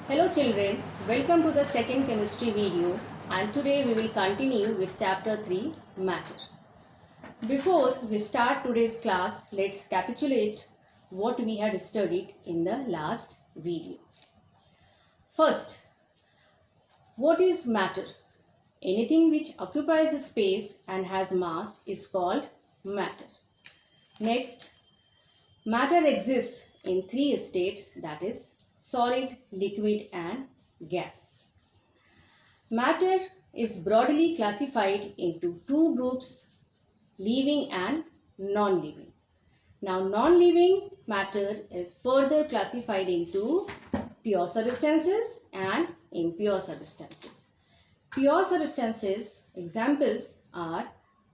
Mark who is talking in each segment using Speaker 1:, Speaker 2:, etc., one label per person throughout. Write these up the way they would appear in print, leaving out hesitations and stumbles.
Speaker 1: Hello children, welcome to the second chemistry video and today we will continue with chapter 3 matter. Before we start today's class, let's capitulate what we had studied in the last video. First, what is matter? Anything which occupies a space and has mass is called matter. Next, matter exists in three states, that is solid, liquid and gas. Matter is broadly classified into two groups, living and non-living. Now non-living matter is further classified into pure substances and impure substances. Pure substances examples are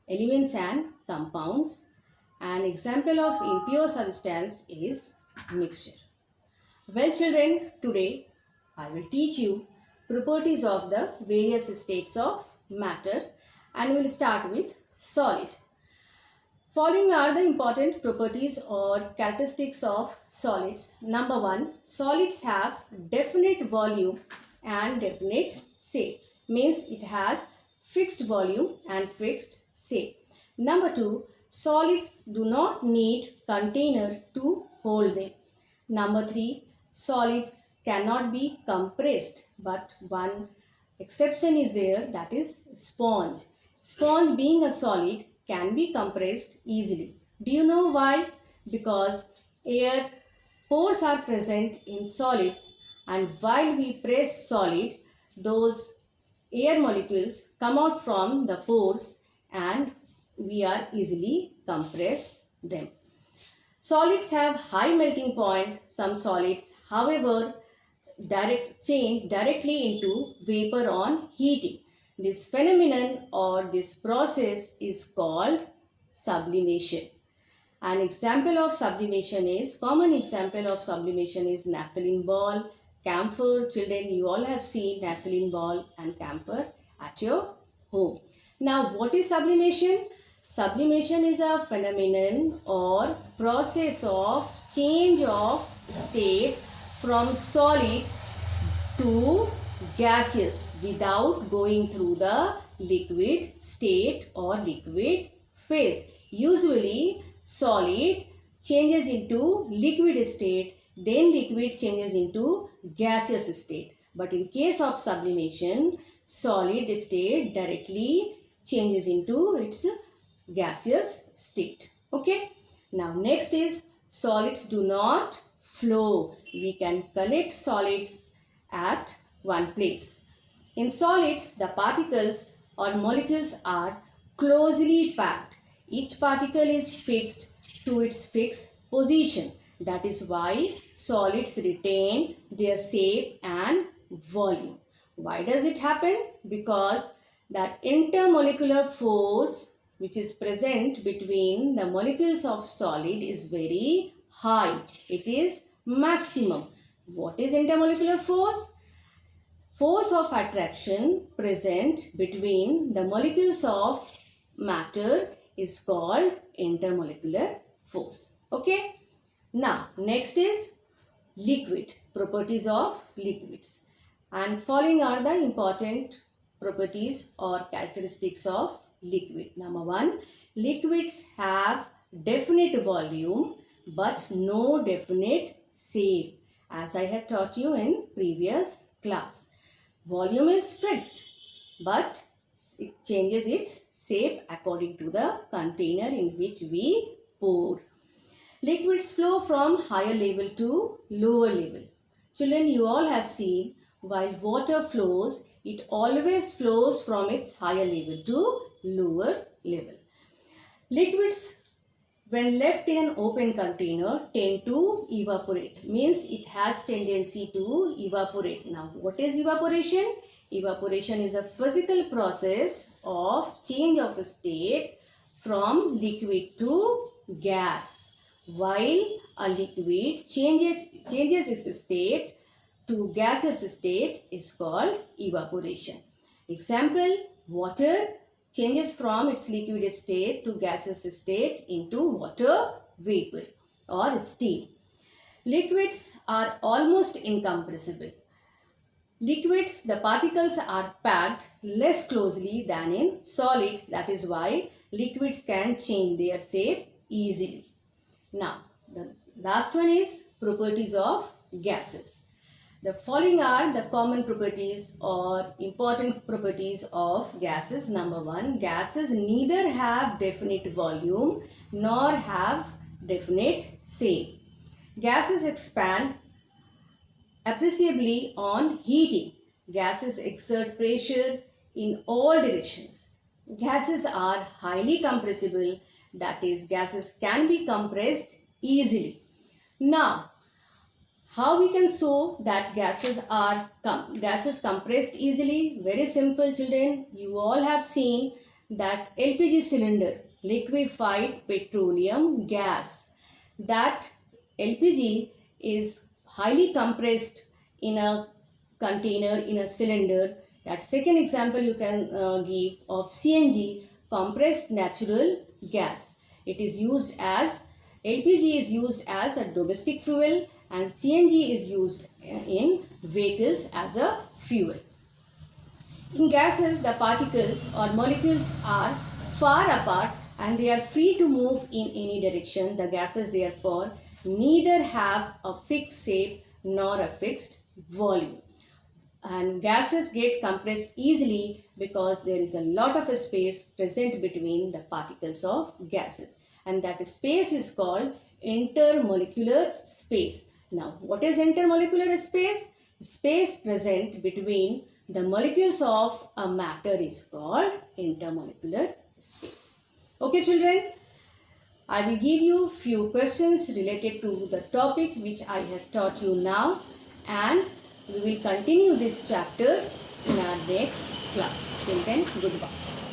Speaker 1: elements and compounds. An example of impure substance is mixture. Well children, today I will teach you properties of the various states of matter and we will start with solid. Following are the important properties or characteristics of solids. Number 1, solids have definite volume and definite shape. Means it has fixed volume and fixed shape. Number 2, solids do not need container to hold them. Number 3, solids cannot be compressed, but one exception is there, that is sponge. Sponge being a solid can be compressed easily. Do you know why? Because air pores are present in solids and while we press solid, those air molecules come out from the pores and we are easily compress them. Solids have high melting point. Some solids, however, change directly into vapor on heating. This phenomenon or this process is called sublimation. An example of sublimation is, common example of sublimation is naphthalene ball, camphor. Children, you all have seen naphthalene ball and camphor at your home. Now, what is sublimation? Sublimation is a phenomenon or process of change of state from solid to gaseous without going through the liquid state or liquid phase. Usually solid changes into liquid state, then liquid changes into gaseous state. But in case of sublimation, solid state directly changes into its gaseous state. Okay. Now next is solids do not flow. We can collect solids at one place. In solids, the particles or molecules are closely packed. Each particle is fixed to its fixed position. That is why solids retain their shape and volume. Why does it happen? Because that intermolecular force which is present between the molecules of solid is very high. It is maximum. What is intermolecular force? Force of attraction present between the molecules of matter is called intermolecular force. Okay. Now, next is liquid. Properties of liquids. And following are the important properties or characteristics of liquid. Number 1, liquids have definite volume but no definite shape, as I had taught you in previous class. Volume is fixed but it changes its shape according to the container in which we pour. Liquids flow from higher level to lower level. Children, you all have seen while water flows, it always flows from its higher level to lower level. Liquids, when left in an open container, tend to evaporate. Means it has tendency to evaporate. Now, what is evaporation? Evaporation is a physical process of change of state from liquid to gas. While a liquid changes its state to gaseous state is called evaporation. Example, water changes from its liquid state to gaseous state into water vapor or steam. Liquids are almost incompressible. Liquids, the particles are packed less closely than in solids. That is why liquids can change their shape easily. Now, the last one is properties of gases. The following are the common properties or important properties of gases. Number one, gases neither have definite volume nor have definite shape. Gases expand appreciably on heating. Gases exert pressure in all directions. Gases are highly compressible, that is, gases can be compressed easily. Now, how we can show that gases are compressed easily? Very simple, children. You all have seen that LPG cylinder, liquefied petroleum gas. That LPG is highly compressed in a container, in a cylinder. That second example you can give of CNG, compressed natural gas. It is used as LPG is used as a domestic fuel and CNG is used in vehicles as a fuel. In gases, the particles or molecules are far apart and they are free to move in any direction. The gases therefore neither have a fixed shape nor a fixed volume. And gases get compressed easily because there is a lot of space present between the particles of gases. And that space is called intermolecular space. Now, what is intermolecular space? Space present between the molecules of a matter is called intermolecular space. Okay, children, I will give you few questions related to the topic which I have taught you now, and we will continue this chapter in our next class. Till then, goodbye.